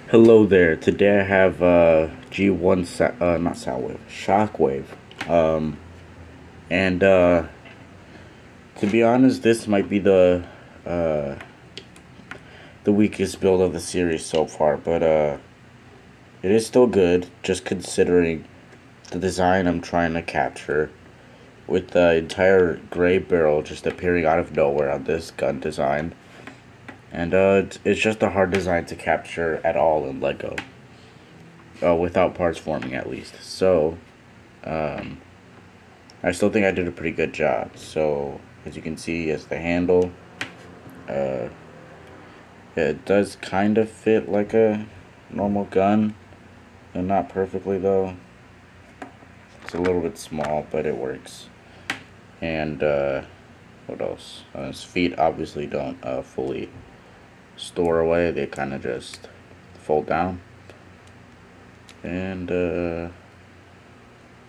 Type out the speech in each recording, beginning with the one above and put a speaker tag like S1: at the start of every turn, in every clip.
S1: Hello there. Today I have G1 not Soundwave, Shockwave. Um and to be honest, this might be uh the weakest build of the series so far, but it is still good just considering the design I'm trying to capture with the entire gray barrel just appearing out of nowhere on this gun design. And it's just a hard design to capture at all in Lego. Without parts forming at least. So, um, I still think I did a pretty good job. So, as you can see, as the handle, uh, it does kind of fit like a normal gun, and not perfectly though. It's a little bit small, but it works. And what else? His feet obviously don't fully store away; they kind of just fold down. And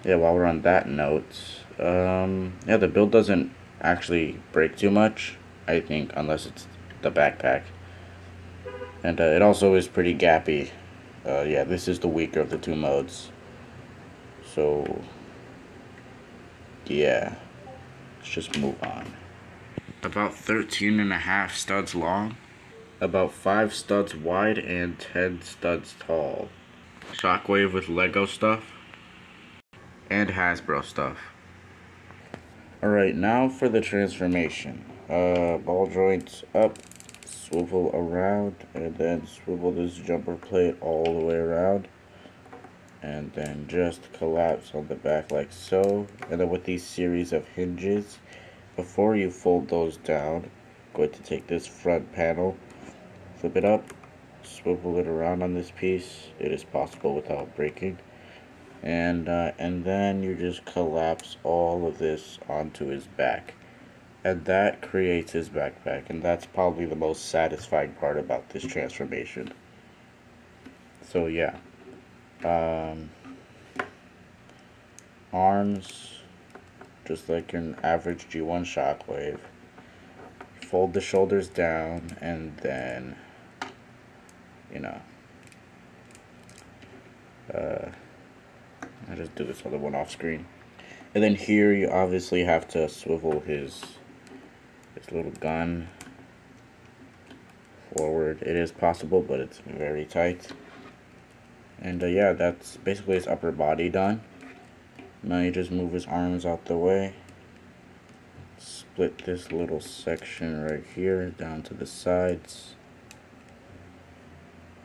S1: yeah, while we're on that note, yeah, the build doesn't actually break too much, I think, unless it's the backpack. And it also is pretty gappy. Yeah, this is the weaker of the two modes. So, yeah, let's just move on. About 13.5 studs long, about 5 studs wide, and 10 studs tall. Shockwave with Lego stuff, and Hasbro stuff. Alright, now for the transformation. Ball joints up, swivel around, and then swivel this jumper plate all the way around. And then just collapse on the back like so. And then with these series of hinges, before you fold those down, I'm going to take this front panel, flip it up, swivel it around on this piece. It is possible without breaking. And then you just collapse all of this onto his back, and that creates his backpack, and that's probably the most satisfying part about this transformation. So yeah, arms, just like an average G1 Shockwave. Fold the shoulders down, and then you know, I just do this other one off screen. And then here you obviously have to swivel his little gun forward. It is possible, but it's very tight. And yeah, that's basically his upper body done. Now you just move his arms out the way. Split this little section right here down to the sides.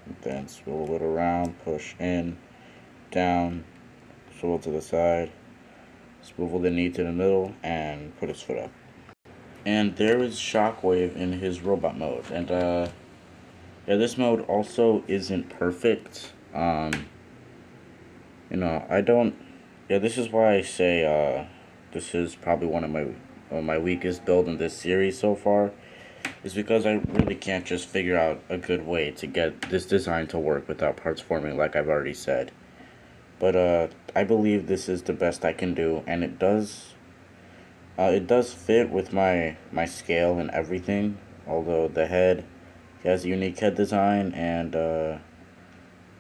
S1: And then swivel it around, push in, down, swivel to the side, swivel the knee to the middle, and put his foot up. And there is Shockwave in his robot mode. And yeah, this mode also isn't perfect. You know, I don't. Yeah, this is why I say this is probably one of my weakest build in this series so far. Is because I really can't just figure out a good way to get this design to work without parts forming, like I've already said. But I believe this is the best I can do, and it does fit with my scale and everything. Although the head, he has a unique head design, and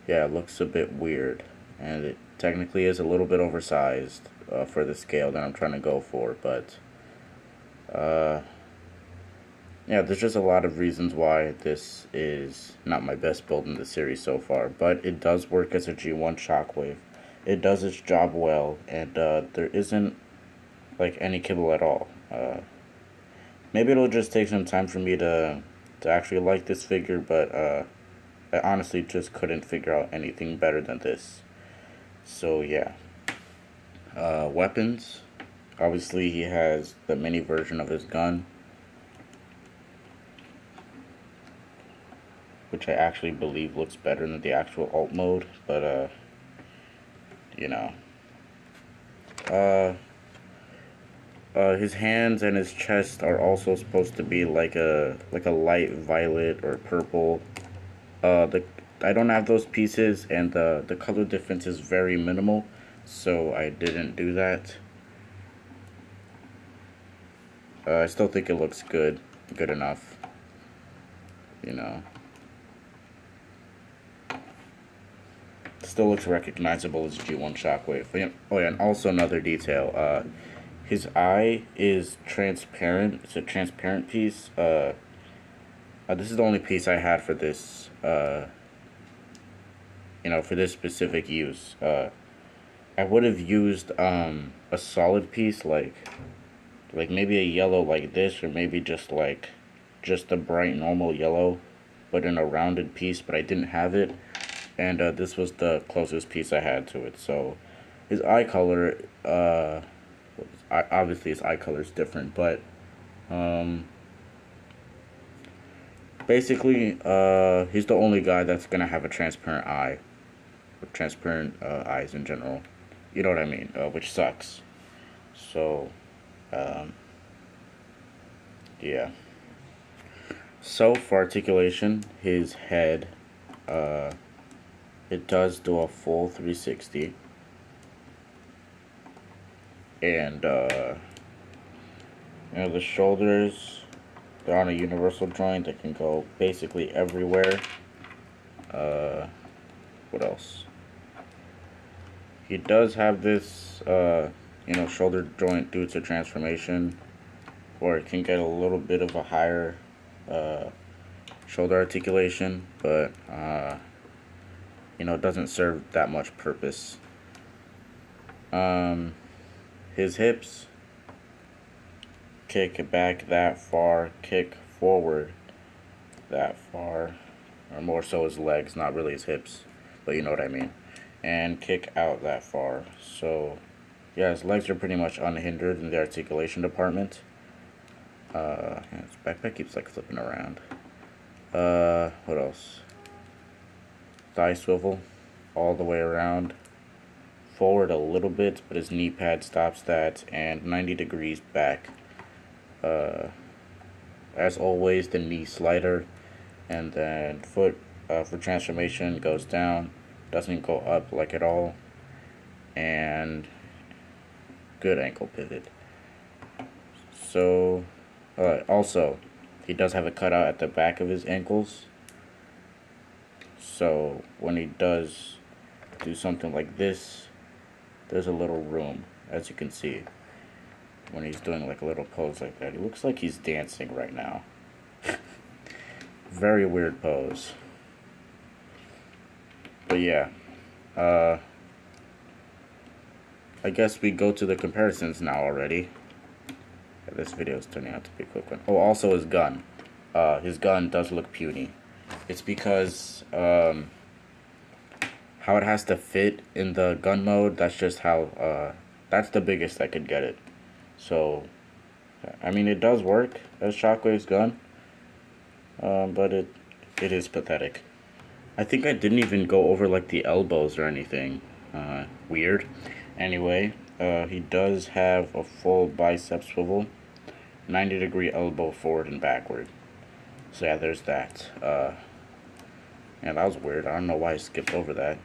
S1: yeah, it looks a bit weird, and it technically is a little bit oversized for the scale that I'm trying to go for. But yeah, there's just a lot of reasons why this is not my best build in the series so far. But it does work as a G1 Shockwave. It does its job well, and there isn't like any kibble at all. Maybe it'll just take some time for me to actually like this figure, but I honestly just couldn't figure out anything better than this. So yeah, weapons. Obviously, he has the mini version of his gun, which I actually believe looks better than the actual alt mode. But you know, his hands and his chest are also supposed to be like a light violet or purple. I don't have those pieces, and the color difference is very minimal, so I didn't do that. I still think it looks good enough, you know. still looks recognizable as G1 Shockwave. Oh yeah, and also another detail. His eye is transparent. It's a transparent piece. This is the only piece I had for this. For this specific use. I would have used a solid piece like maybe a yellow like this, or maybe just a bright normal yellow, but in a rounded piece. But I didn't have it, and this was the closest piece I had to it. So his eye color, obviously his eye color is different, but basically he's the only guy that's gonna have a transparent eye, or transparent eyes in general. You know what I mean? Which sucks. So yeah. So for articulation, his head, it does do a full 360, and the shoulders, they're on a universal joint that can go basically everywhere. What else? He does have this shoulder joint due to transformation, or it can get a little bit of a higher shoulder articulation, but it doesn't serve that much purpose. His hips kick back that far, kick forward that far, or more so his legs, not really his hips, but you know what I mean, and kick out that far. So yeah, his legs are pretty much unhindered in the articulation department. His backpack keeps flipping around. What else? Thigh swivel all the way around, forward a little bit, but his knee pad stops that, and 90 degrees back. As always, the knee slider, and then foot for transformation goes down, doesn't go up at all, and good ankle pivot. So also, he does have a cutout at the back of his ankles, so when he does do something like this, there's a little room, as you can see. When he's doing a little pose like that, he looks like he's dancing right now. Very weird pose. But yeah, I guess we go to the comparisons now already. This video is turning out to be a quick one. Oh, also his gun. His gun does look puny. It's because how it has to fit in the gun mode. That's just how. That's the biggest I could get it. So, I mean, it does work as Shockwave's gun, but it is pathetic. I think I didn't even go over the elbows or anything. Weird. Anyway, he does have a full bicep swivel, 90-degree elbow forward and backward. So yeah, there's that. Yeah, that was weird. I don't know why I skipped over that.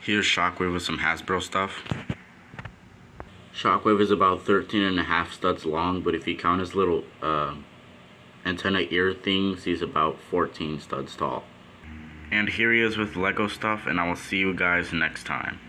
S1: Here's Shockwave with some Hasbro stuff. Shockwave is about 13.5 studs long, but if you count his little antenna ear things, he's about 14 studs tall. And here he is with Lego stuff, and I will see you guys next time.